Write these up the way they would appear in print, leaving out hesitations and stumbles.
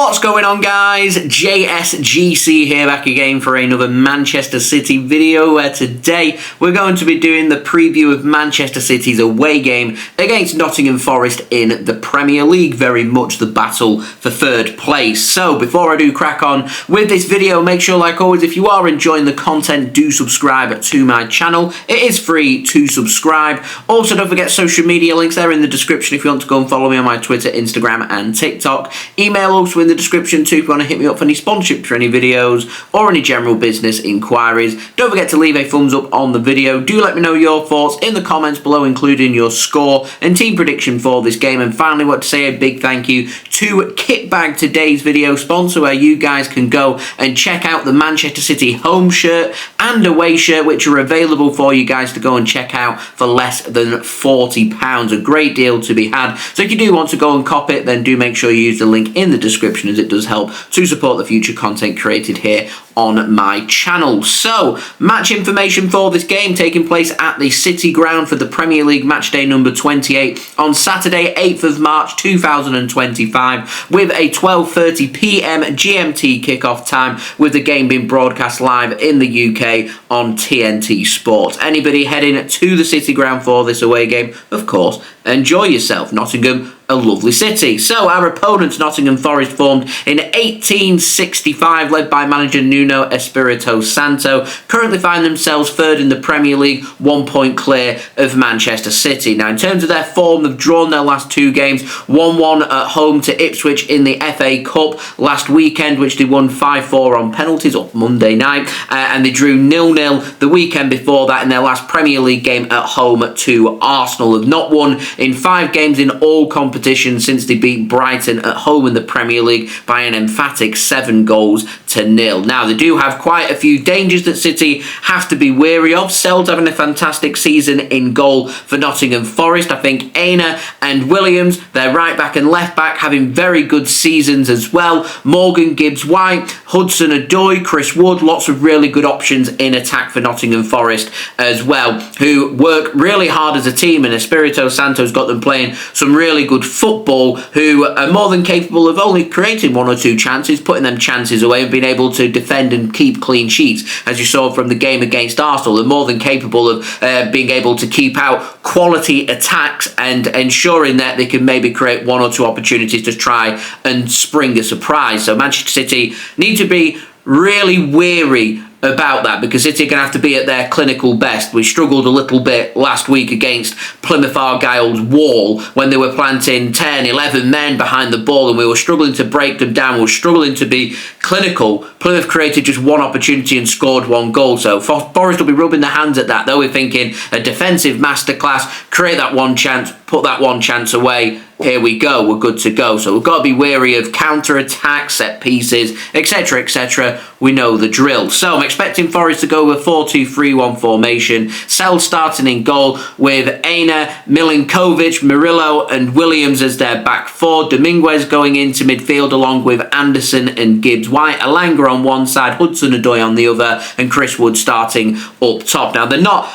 What's going on, guys? JSGC here, back again for another Manchester City video, where today we're going to be doing the preview of Manchester City's away game against Nottingham Forest in the Premier League, very much the battle for third place. So before I do crack on with this video, make sure, like always, if you are enjoying the content, do subscribe to my channel. It is free to subscribe. Also, don't forget social media links there in the description if you want to go and follow me on my Twitter, Instagram and TikTok. Email also in the description too if you want to hit me up for any sponsorship for any videos or any general business inquiries. Don't forget to leave a thumbs up on the video. Do let me know your thoughts in the comments below, including your score and team prediction for this game. And finally, I want to say a big thank you to Kitbag, today's video sponsor, where you guys can go and check out the Manchester City home shirt and away shirt, which are available for you guys to go and check out for less than £40. A great deal to be had. So if you do want to go and cop it, then do make sure you use the link in the description, as it does help to support the future content created here on my channel. So, match information for this game taking place at the City Ground for the Premier League match day number 28 on Saturday, 8th of March 2025, with a 12:30 PM GMT kickoff time, with the game being broadcast live in the UK on TNT Sports. Anybody heading to the City Ground for this away game, of course, enjoy yourself. Nottingham, a lovely city. So our opponents, Nottingham Forest, formed in 1865, led by manager Nuno Espirito Santo, currently find themselves third in the Premier League, 1 point clear of Manchester City. Now, in terms of their form, they've drawn their last two games, 1-1 at home to Ipswich in the FA Cup last weekend, which they won 5-4 on penalties up Monday night, and they drew 0-0 the weekend before that in their last Premier League game at home to Arsenal. They've not won in 5 games in all competitions since they beat Brighton at home in the Premier League by an emphatic 7-0. Now, they do have quite a few dangers that City have to be wary of. Sells having a fantastic season in goal for Nottingham Forest. I think Aina and Williams, their right back and left back, having very good seasons as well. Morgan, Gibbs-White, Hudson-Odoi, Chris Wood, lots of really good options in attack for Nottingham Forest as well, who work really hard as a team, and Espirito Santo's got them playing some really good football, who are more than capable of only creating 1 or 2 chances, putting them chances away and being able to defend and keep clean sheets. As you saw from the game against Arsenal, they're more than capable of being able to keep out quality attacks and ensuring that they can maybe create 1 or 2 opportunities to try and spring a surprise. So Manchester City need to be really wary about that, because City are going to have to be at their clinical best. We struggled a little bit last week against Plymouth Argyle's wall when they were planting 10, 11 men behind the ball, and we were struggling to break them down. We were struggling to be clinical. Plymouth created just 1 opportunity and scored 1 goal. So Forest will be rubbing their hands at that. They'll be thinking a defensive masterclass, create that 1 chance, put that 1 chance away. Here we go, we're good to go. So we've got to be wary of counter-attacks, set pieces, etc, etc. We know the drill. So I'm expecting Forest to go with a 4-2-3-1 formation. Sell starting in goal with Aina, Milinkovic, Murillo and Williams as their back 4. Dominguez going into midfield along with Anderson and Gibbs-White. Alanga on one side, Hudson-Odoi on the other, and Chris Wood starting up top. Now, they're not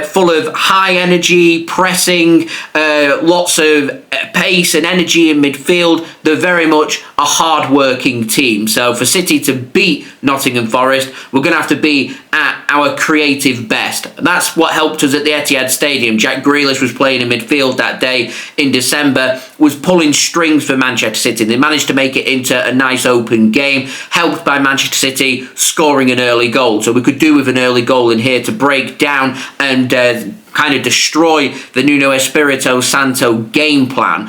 full of high energy, pressing, lots of pace and energy in midfield. They're very much a hard-working team. So for City to beat Nottingham Forest, we're going to have to be at our creative best. That's what helped us at the Etihad Stadium. Jack Grealish was playing in midfield that day in December, was pulling strings for Manchester City. They managed to make it into a nice open game, helped by Manchester City scoring an early goal. So we could do with an early goal in here to break down and kind of destroy the Nuno Espirito Santo game plan,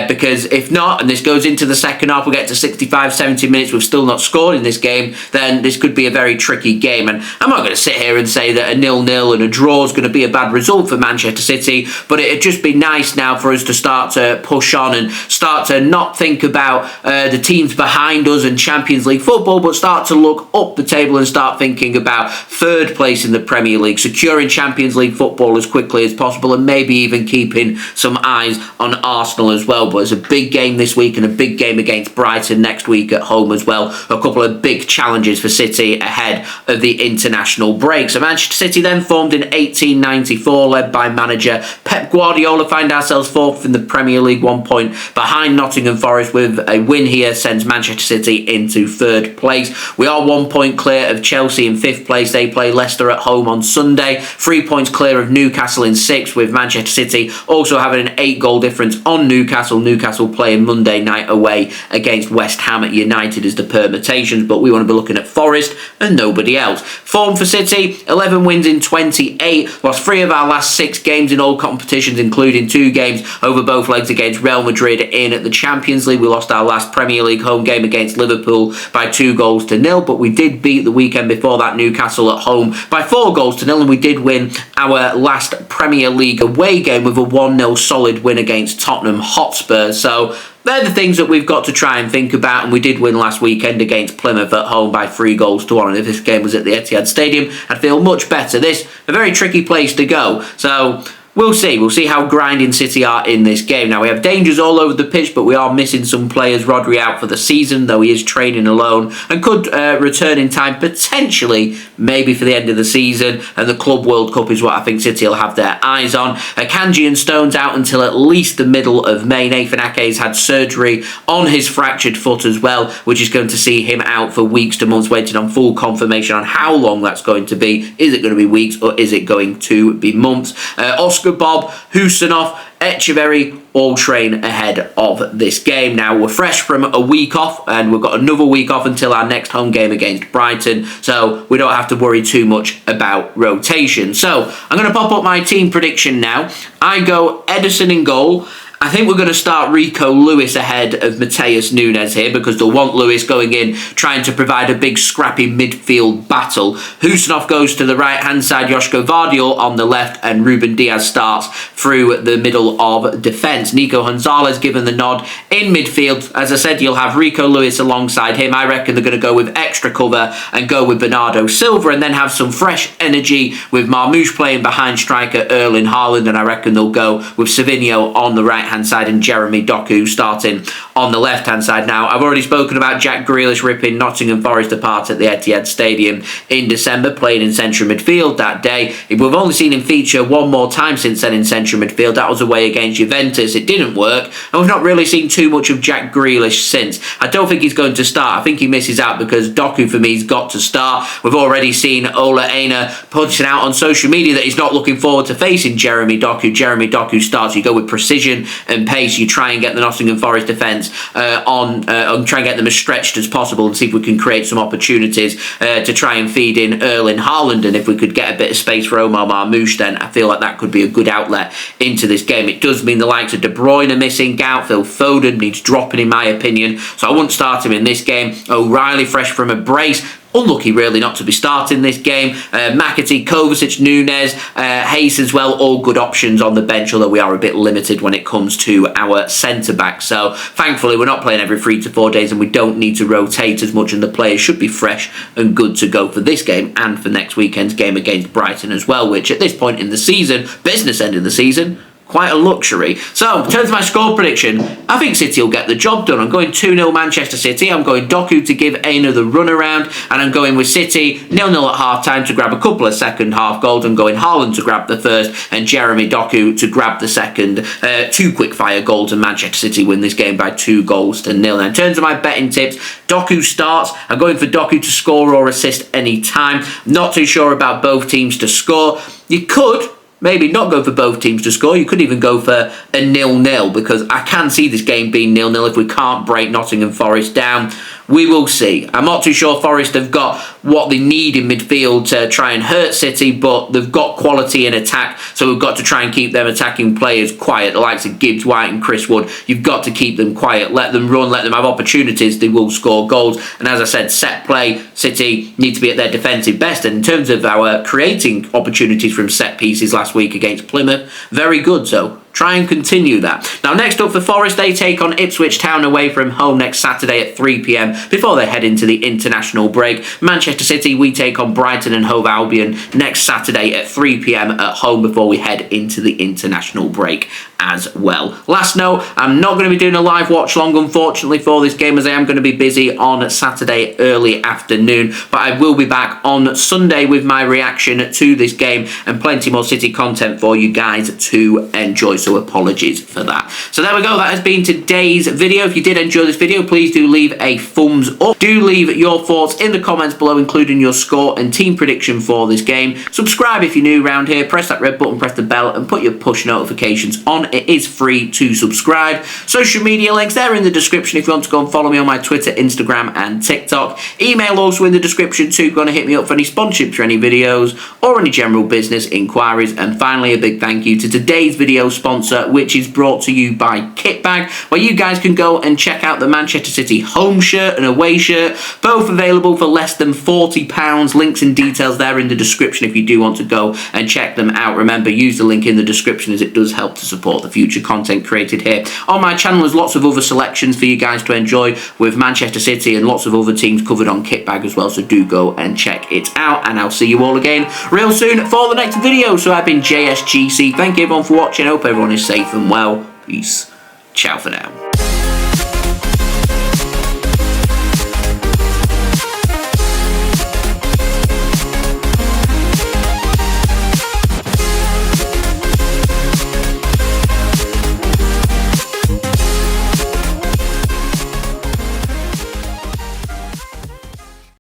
because if not, and this goes into the second half, we'll get to 65-70 minutes, we've still not scored in this game, then this could be a very tricky game. And I'm not going to sit here and say that a 0-0 and a draw is going to be a bad result for Manchester City, but it'd just be nice now for us to start to push on and start to not think about the teams behind us and Champions League football, but start to look up the table and start thinking about third place in the Premier League. Securing Champions League football as quickly as possible, and maybe even keeping some eyes on Arsenal as well. But it's a big game this week and a big game against Brighton next week at home as well. A couple of big challenges for City ahead of the international break. So Manchester City then formed in 1894, led by manager Pep Guardiola, find ourselves fourth in the Premier League, 1 point behind Nottingham Forest. With a win here sends Manchester City into third place. We are 1 point clear of Chelsea in fifth place. They play Leicester at home on Sunday. 3 points clear of Newcastle in sixth, with Manchester City also having an 8-goal difference on Newcastle. Newcastle playing Monday night away against West Ham United as the permutations, but we want to be looking at Forest and nobody else. Form for City, 11 wins in 28, lost 3 of our last 6 games in all competitions, including 2 games over both legs against Real Madrid in the Champions League. We lost our last Premier League home game against Liverpool by 2-0, but we did beat the weekend before that Newcastle at home by 4-0, and we did win our last Premier League away game with a 1-0 solid win against Tottenham Hotspur. So they're the things that we've got to try and think about, and we did win last weekend against Plymouth at home by 3-1, and if this game was at the Etihad Stadium, I'd feel much better. This a very tricky place to go, so we'll see. We'll see how grinding City are in this game. Now, we have dangers all over the pitch, but we are missing some players. Rodri out for the season, though he is training alone and could return in time, potentially, maybe for the end of the season. And the Club World Cup is what I think City will have their eyes on. Akanji and Stones out until at least the middle of May. Nathan Ake's had surgery on his fractured foot as well, which is going to see him out for weeks to months, waiting on full confirmation on how long that's going to be. Is it going to be weeks or is it going to be months? Oscar, Bobb, Khusanov, Echeverry all train ahead of this game. Now, we're fresh from a week off, and we've got another week off until our next home game against Brighton, so we don't have to worry too much about rotation. So, I'm going to pop up my team prediction now. I go Ederson in goal. I think we're going to start Rico Lewis ahead of Mateus Nunes here, because they'll want Lewis going in, trying to provide a big scrappy midfield battle. Khusanov goes to the right-hand side, Josko Gvardiol on the left, and Ruben Diaz starts through the middle of defence. Nico Gonzalez given the nod in midfield. As I said, you'll have Rico Lewis alongside him. I reckon they're going to go with extra cover and go with Bernardo Silva, and then have some fresh energy with Marmoush playing behind striker Erling Haaland, and I reckon they'll go with Savinho on the right-hand side and Jeremy Doku starting on the left-hand side. Now, I've already spoken about Jack Grealish ripping Nottingham Forest apart at the Etihad Stadium in December, playing in central midfield that day. We've only seen him feature one more time since then in central midfield. That was away against Juventus. It didn't work, and we've not really seen too much of Jack Grealish since. I don't think he's going to start. I think he misses out because Doku, for me, has got to start. We've already seen Ola Aina punching out on social media that he's not looking forward to facing Jeremy Doku. Jeremy Doku starts. You go with precision and pace. You try and get the Nottingham Forest defence on try and get them as stretched as possible, and see if we can create some opportunities to try and feed in Erling Haaland. And if we could get a bit of space for Omar Marmoush, then I feel like that could be a good outlet into this game. It does mean the likes of De Bruyne are missing out. Phil Foden needs dropping, in my opinion, so I wouldn't start him in this game. O'Reilly fresh from a brace, unlucky really not to be starting this game. McAtee, Kovacic, Nunes, Hayes as well, all good options on the bench, although we are a bit limited when it comes to our centre-back. So thankfully we're not playing every 3 to 4 days, and we don't need to rotate as much, and the players should be fresh and good to go for this game and for next weekend's game against Brighton as well, which at this point in the season, business end of the season, quite a luxury. So, in terms of my score prediction, I think City will get the job done. I'm going 2-0 Manchester City. I'm going Doku to give Aina the runaround, and I'm going with City 0-0 at half-time to grab a couple of second-half goals. I'm going Haaland to grab the first and Jeremy Doku to grab the second. 2 quick-fire goals, and Manchester City win this game by 2-0. Now, in terms of my betting tips, Doku starts. I'm going for Doku to score or assist any time. Not too sure about both teams to score. You could maybe not go for both teams to score. You could even go for a 0-0, because I can see this game being 0-0 if we can't break Nottingham Forest down. We will see. I'm not too sure Forest have got what they need in midfield to try and hurt City, but they've got quality in attack, so we've got to try and keep them attacking players quiet. The likes of Gibbs-White and Chris Wood, you've got to keep them quiet. Let them run, let them have opportunities. They will score goals. And as I said, set play, City need to be at their defensive best. And in terms of our creating opportunities from set pieces last week against Plymouth, very good. So try and continue that. Now, next up for Forest, they take on Ipswich Town away from home next Saturday at 3 p.m. before they head into the international break. Manchester City, we take on Brighton and Hove Albion next Saturday at 3 p.m. at home before we head into the international break as well. Last note, I'm not going to be doing a live watch long, unfortunately, for this game, as I am going to be busy on Saturday early afternoon, but I will be back on Sunday with my reaction to this game and plenty more City content for you guys to enjoy, so apologies for that. So there we go, that has been today's video. If you did enjoy this video, please do leave a thumbs up. Do leave your thoughts in the comments below, including your score and team prediction for this game. Subscribe if you're new around here, press that red button, press the bell, and put your push notifications on. It is free to subscribe. Social media links, they're in the description if you want to go and follow me on my Twitter, Instagram, and TikTok. Email also in the description too, going to hit me up for any sponsorships for any videos or any general business inquiries. And finally, a big thank you to today's video sponsor, which is brought to you by Kitbag, where you guys can go and check out the Manchester City home shirt and away shirt, both available for less than £40. Links and details there in the description if you do want to go and check them out. Remember, use the link in the description, as it does help to support the future content created here on my channel. There's lots of other selections for you guys to enjoy with Manchester City and lots of other teams covered on Kitbag as well, so do go and check it out, and I'll see you all again real soon for the next video. So I've been JSGC, thank you everyone for watching, I hope everyone is safe and well, peace, ciao for now.